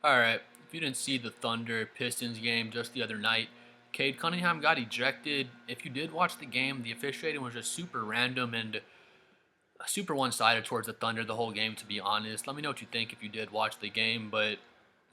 Alright, if you didn't see the Thunder Pistons game just the other night, Cade Cunningham got ejected. If you did watch the game, the officiating was just super random and super one-sided towards the Thunder the whole game, to be honest. Let me know what you think if you did watch the game, but it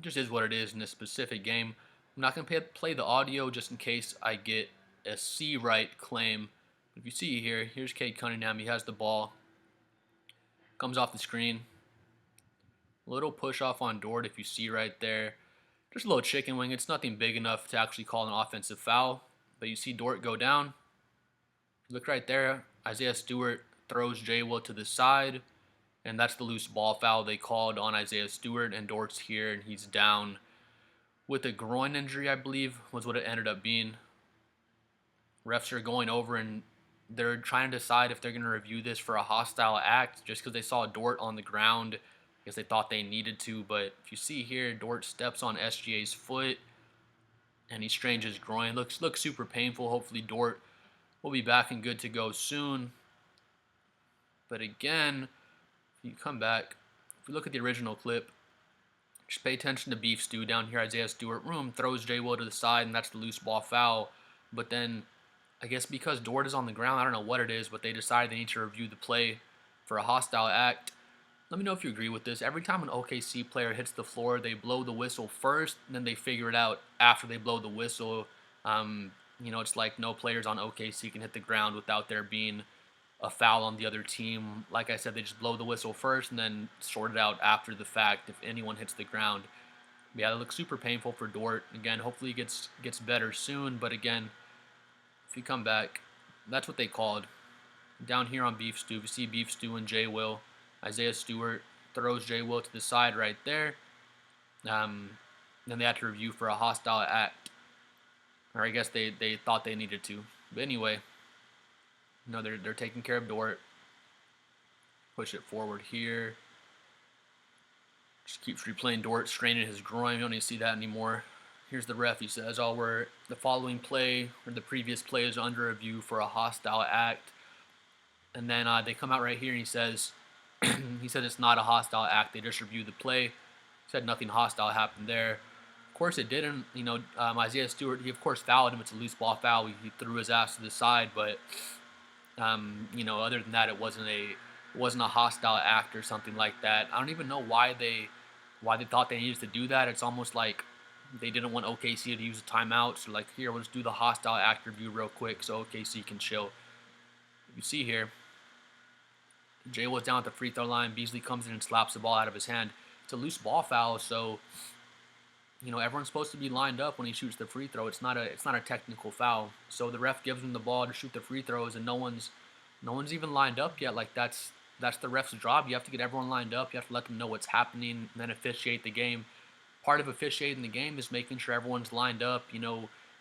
just is what it is in this specific game. I'm not going to play the audio just in case I get a C right claim. If you see here, here's Cade Cunningham. He has the ball. Comes off the screen. Little push off on Dort if you see right there. Just a little chicken wing. It's nothing big enough to actually call an offensive foul. But you see Dort go down. Look right there. Isaiah Stewart throws Jay Will to the side. And that's the loose ball foul they called on Isaiah Stewart. And Dort's here and he's down with a groin injury, I believe, was what it ended up being. Refs are going over and they're trying to decide if they're going to review this for a hostile act just because they saw Dort on the ground because they thought they needed to. But if you see here, Dort steps on SGA's foot and he strains his groin. Looks super painful. Hopefully Dort will be back and good to go soon. But again, if you come back, if you look at the original clip, just pay attention to Beef Stew down here. Isaiah Stewart throws Jay Will to the side, and that's the loose ball foul. But then, I guess because Dort is on the ground, I don't know what it is, but they decided they need to review the play for a hostile act. Let me know if you agree with this. Every time an OKC player hits the floor, they blow the whistle first, and then they figure it out after they blow the whistle. It's like no players on OKC can hit the ground without there being a foul on the other team. Like I said, they just blow the whistle first and then sort it out after the fact if anyone hits the ground. But yeah, it looks super painful for Dort. Again, hopefully he gets better soon. But again, if you come back, that's what they called. Down here on Beef Stew, you see Beef Stew and Jay Will. Isaiah Stewart throws Jay Will to the side right there. Then they had to review for a hostile act. Or I guess they thought they needed to. But anyway, they're taking care of Dort. Push it forward here. Just keeps replaying Dort straining his groin. You don't need to see that anymore. Here's the ref. He says, the following play or the previous play is under review for a hostile act. And then they come out right here and he says, he said it's not a hostile act. They just reviewed the play. He said nothing hostile happened there. Of course it didn't. Isaiah Stewart, he of course fouled him. It's a loose ball foul. He threw his ass to the side, but other than that, it wasn't a hostile act or something like that. I don't even know why they thought they needed to do that. It's almost like they didn't want OKC to use a timeout. So like, here, we'll just do the hostile act review real quick so OKC can chill. You see here, Jay was down at the free throw line. Beasley comes in and slaps the ball out of his hand. It's a loose ball foul, so everyone's supposed to be lined up when he shoots the free throw. It's not a technical foul. So the ref gives him the ball to shoot the free throws, and no one's even lined up yet. Like that's the ref's job. You have to get everyone lined up. You have to let them know what's happening, and then officiate the game. Part of officiating the game is making sure everyone's lined up.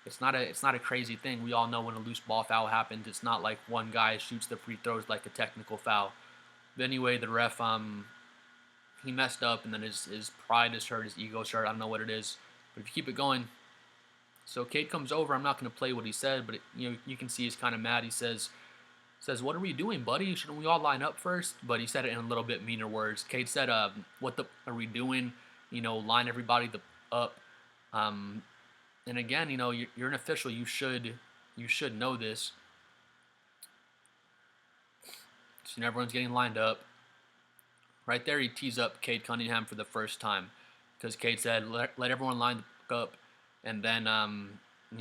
It's not a crazy thing. We all know when a loose ball foul happens. It's not like one guy shoots the free throws like a technical foul. But anyway, the ref he messed up, and then his pride is hurt, his ego's hurt. I don't know what it is, but if you keep it going. So Cade comes over. I'm not going to play what he said, but you can see he's kind of mad. He says, "What are we doing, buddy? Shouldn't we all line up first?" But he said it in a little bit meaner words. Cade said, "What the are we doing? Line everybody up." And again, you're an official. You should know this. So everyone's getting lined up. Right there, he tees up Cade Cunningham for the first time because Cade said, let everyone line up. And then,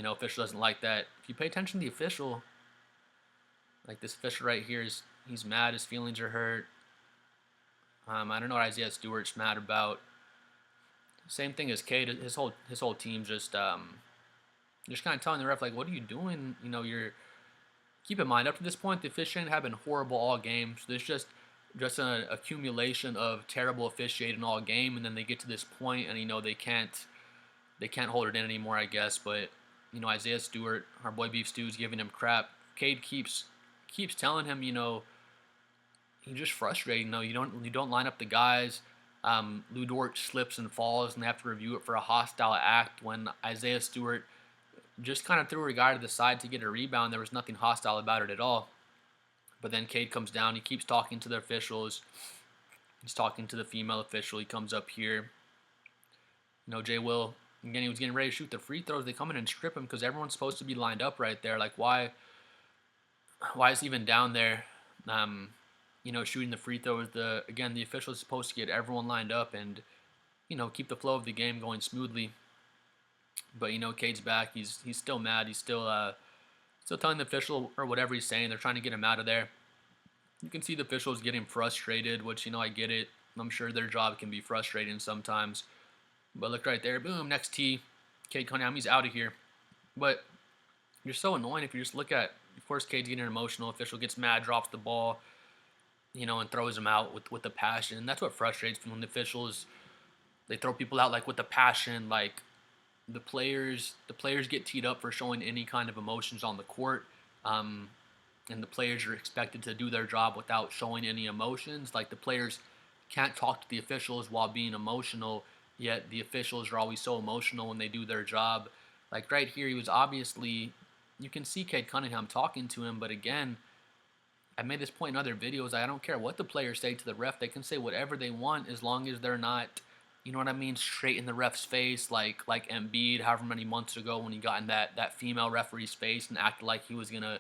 official doesn't like that. If you pay attention to the official, like this official right here, he's mad. His feelings are hurt. I don't know what Isaiah Stewart's mad about. Same thing as Cade. His whole team just kind of telling the ref, like, what are you doing? Keep in mind, up to this point, the officiating have been horrible all game. So there's just an accumulation of terrible officiating all game, and then they get to this point, and they can't hold it in anymore, I guess. But Isaiah Stewart, our boy Beef Stew, is giving him crap. Cade keeps telling him, he's just frustrated. You don't line up the guys. Lou Dort slips and falls, and they have to review it for a hostile act when Isaiah Stewart just kind of threw a guy to the side to get a rebound. There was nothing hostile about it at all. But then Cade comes down. He keeps talking to the officials. He's talking to the female official. He comes up here. Jay Will, again, he was getting ready to shoot the free throws. They come in and strip him because everyone's supposed to be lined up right there. Like, why is he even down there? Um, shooting the free throws. The official is supposed to get everyone lined up and keep the flow of the game going smoothly. But Cade's back. He's still mad. He's still telling the official or whatever he's saying. They're trying to get him out of there. You can see the officials getting frustrated, which I get it. I'm sure their job can be frustrating sometimes. But look right there, boom, next tee, Cade Cunningham, he's out of here. But you're so annoying if you just look at. Of course, Cade's getting emotional. Official gets mad, drops the ball, and throws him out with the passion. And that's what frustrates me when the officials they throw people out like with the passion, like the players get teed up for showing any kind of emotions on the court, um, and the players are expected to do their job without showing any emotions. Like the players can't talk to the officials while being emotional, yet the officials are always so emotional when they do their job. Like right here, he was obviously you can see Cade Cunningham talking to him, but again, I made this point in other videos. I don't care what the players say to the ref. They can say whatever they want as long as they're not, you know what I mean, straight in the ref's face, like Embiid, however many months ago when he got in that female referee's face and acted like he was gonna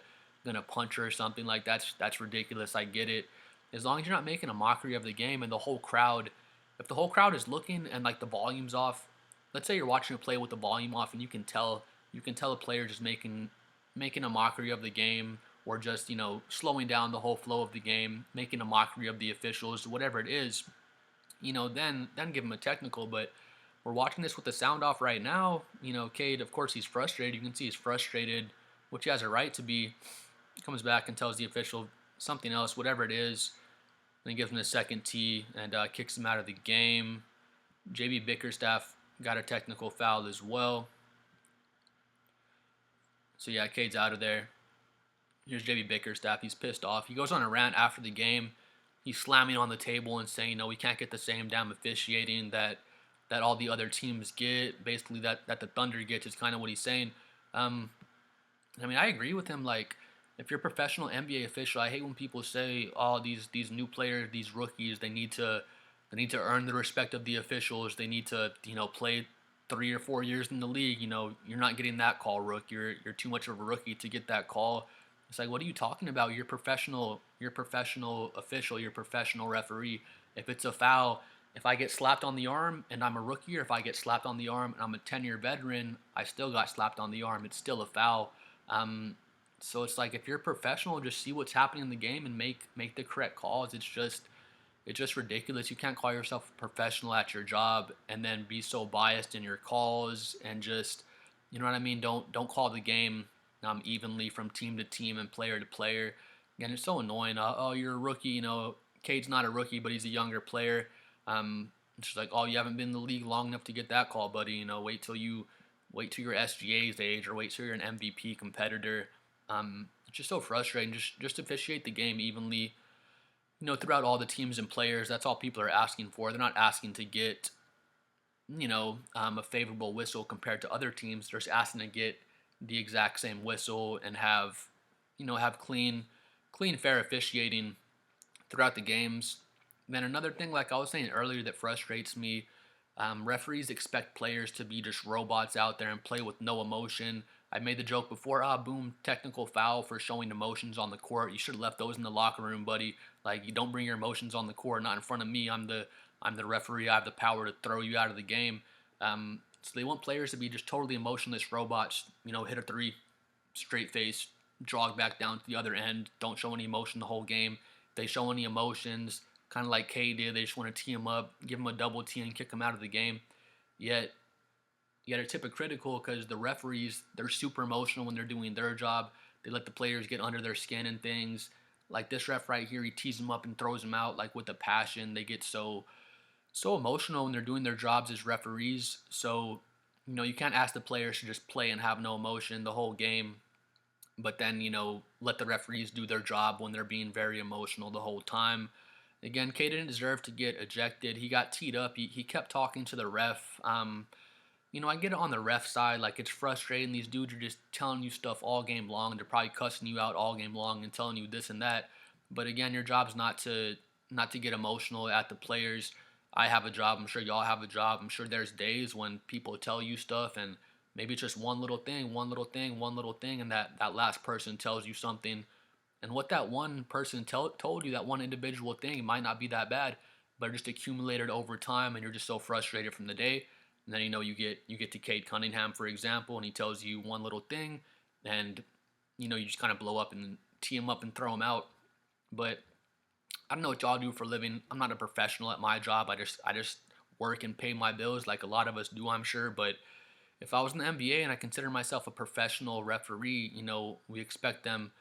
punch her or something. Like that's ridiculous. I get it. As long as you're not making a mockery of the game and the whole crowd, if the whole crowd is looking and like the volume's off, let's say you're watching a play with the volume off and you can tell a player just making a mockery of the game or just slowing down the whole flow of the game, making a mockery of the officials, whatever it is, then give him a technical. But we're watching this with the sound off right now. Cade, of course, he's frustrated. You can see he's frustrated, which he has a right to be. He comes back and tells the official something else, whatever it is. Then he gives him the second tee and kicks him out of the game. JB Bickerstaff got a technical foul as well. So yeah, Cade's out of there. Here's JB Bickerstaff. He's pissed off. He goes on a rant after the game. He's slamming on the table and saying, "No, we can't get the same damn officiating that all the other teams get. Basically, that the Thunder gets." Is kind of what he's saying. Um, I mean, I agree with him. Like, if you're a professional NBA official, I hate when people say, "Oh, these new players, these rookies, they need to earn the respect of the officials. They need to play 3 or 4 years in the league. You're not getting that call, Rook. You're too much of a rookie to get that call." It's like, what are you talking about? You're professional. You're a professional official. You're a professional referee. If it's a foul, if I get slapped on the arm and I'm a rookie, or if I get slapped on the arm and I'm a 10-year veteran, I still got slapped on the arm. It's still a foul. So it's like if you're a professional, just see what's happening in the game and make the correct calls. It's just ridiculous. You can't call yourself a professional at your job and then be so biased in your calls and just, you know what I mean? Don't call the game evenly from team to team and player to player. Again, it's so annoying. Oh, you're a rookie. Cade's not a rookie, but he's a younger player. It's just like, oh, you haven't been in the league long enough to get that call, buddy. Wait till you're SGA's age, or wait till you're an MVP competitor. It's just so frustrating. Just officiate the game evenly. Throughout all the teams and players. That's all people are asking for. They're not asking to get, a favorable whistle compared to other teams. They're just asking to get the exact same whistle and have clean, fair officiating throughout the games. And then another thing, like I was saying earlier, that frustrates me. Referees expect players to be just robots out there and play with no emotion. I made the joke before, boom, technical foul for showing emotions on the court. You should have left those in the locker room, buddy. Like, you don't bring your emotions on the court, not in front of me. I'm the referee. I have the power to throw you out of the game. So they want players to be just totally emotionless robots. Hit a three, straight face, jog back down to the other end. Don't show any emotion the whole game. If they show any emotions, kind of like K did, they just want to tee him up, give him a double tee, and kick him out of the game. Yet it's hypocritical because the referees, they're super emotional when they're doing their job. They let the players get under their skin and things. Like this ref right here, he tees them up and throws them out like with a passion. They get so emotional when they're doing their jobs as referees. So, you can't ask the players to just play and have no emotion the whole game, but then, let the referees do their job when they're being very emotional the whole time. Again, Cade didn't deserve to get ejected. He got teed up. He kept talking to the ref. I get it on the ref side. Like, it's frustrating. These dudes are just telling you stuff all game long. They're probably cussing you out all game long and telling you this and that. But again, your job's not to get emotional at the players. I have a job. I'm sure y'all have a job. I'm sure there's days when people tell you stuff and maybe it's just one little thing, one little thing, one little thing, and that last person tells you something. And what that one person told you, that one individual thing, might not be that bad, but it just accumulated over time, and you're just so frustrated from the day. And then you get to Cade Cunningham, for example, and he tells you one little thing, and you just kind of blow up and tee him up and throw him out. But I don't know what y'all do for a living. I'm not a professional at my job. I just work and pay my bills like a lot of us do, I'm sure. But if I was in the NBA and I consider myself a professional referee, we expect them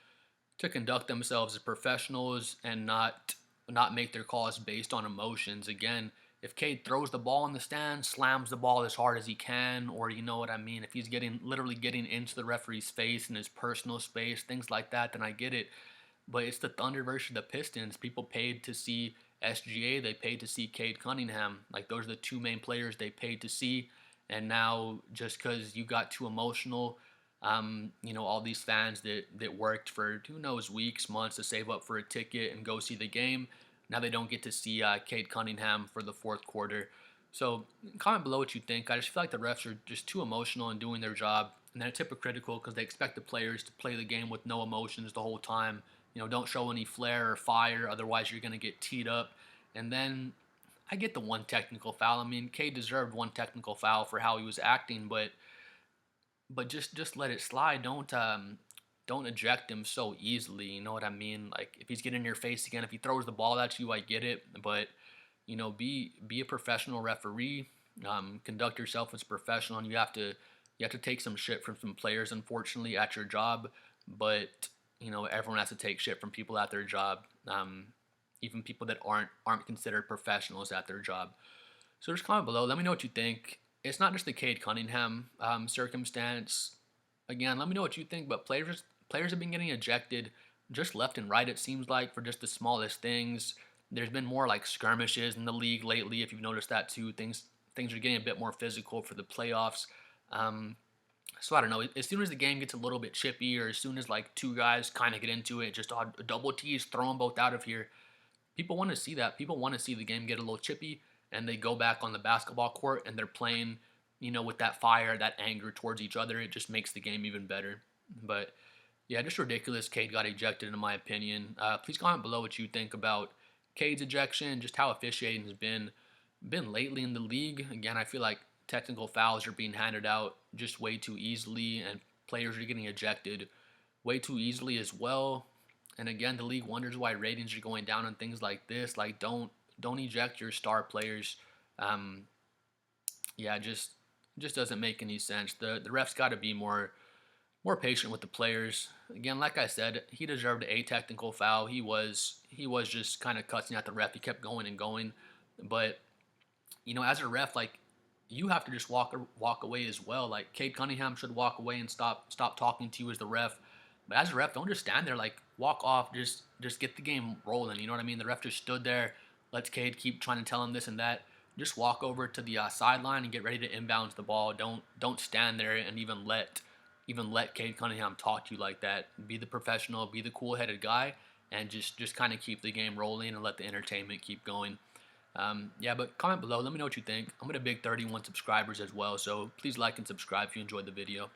to conduct themselves as professionals and not make their calls based on emotions. Again, if Cade throws the ball in the stand, slams the ball as hard as he can, or you know what I mean, if he's literally getting into the referee's face in his personal space, things like that, then I get it. But it's the Thunder versus the Pistons. People paid to see SGA. They paid to see Cade Cunningham. Like those are the two main players they paid to see. And now just because you got too emotional, all these fans that worked for who knows weeks, months to save up for a ticket and go see the game, now they don't get to see Cade Cunningham for the fourth quarter. So comment below what you think. I just feel like the refs are just too emotional in doing their job, and then it's hypocritical because they expect the players to play the game with no emotions the whole time. Don't show any flair or fire, otherwise you're going to get teed up. And then I get the one technical foul. I mean, Cade deserved one technical foul for how he was acting, but just let it slide. Don't eject him so easily. You know what I mean? Like if he's getting in your face again, if he throws the ball at you, I get it. But be a professional referee. Conduct yourself as a professional, and you have to take some shit from some players, unfortunately, at your job. But everyone has to take shit from people at their job, even people that aren't considered professionals at their job. So just comment below. Let me know what you think. It's not just the Cade Cunningham circumstance. Again, let me know what you think. But players have been getting ejected just left and right. It seems like for just the smallest things. There's been more like skirmishes in the league lately. If you've noticed that too, things are getting a bit more physical for the playoffs. Um, so I don't know. As soon as the game gets a little bit chippy, or as soon as like two guys kind of get into it, just a double tease, throw them both out of here. People want to see that. People want to see the game get a little chippy, and they go back on the basketball court and they're playing, with that fire, that anger towards each other. It just makes the game even better. But yeah, just ridiculous. Cade got ejected, in my opinion. Please comment below what you think about Cade's ejection, just how officiating has been lately in the league. Again, I feel like technical fouls are being handed out just way too easily, and players are getting ejected way too easily as well. And again, the league wonders why ratings are going down and things like this. Like, don't eject your star players. Um, yeah, just doesn't make any sense. The refs got to be more patient with the players. Again, like I said, he deserved a technical foul. He was just kind of cussing at the ref. He kept going and going, but as a ref, like you have to just walk away as well. Like Cade Cunningham should walk away and stop talking to you as the ref. But as a ref, don't just stand there. Like walk off. Just get the game rolling. You know what I mean? The ref just stood there, lets Cade keep trying to tell him this and that. Just walk over to the sideline and get ready to inbounds the ball. Don't stand there and even let Cade Cunningham talk to you like that. Be the professional, be the cool-headed guy, and just kind of keep the game rolling and let the entertainment keep going. Yeah, but comment below. Let me know what you think. I'm at a big 31 subscribers as well, so please like and subscribe if you enjoyed the video.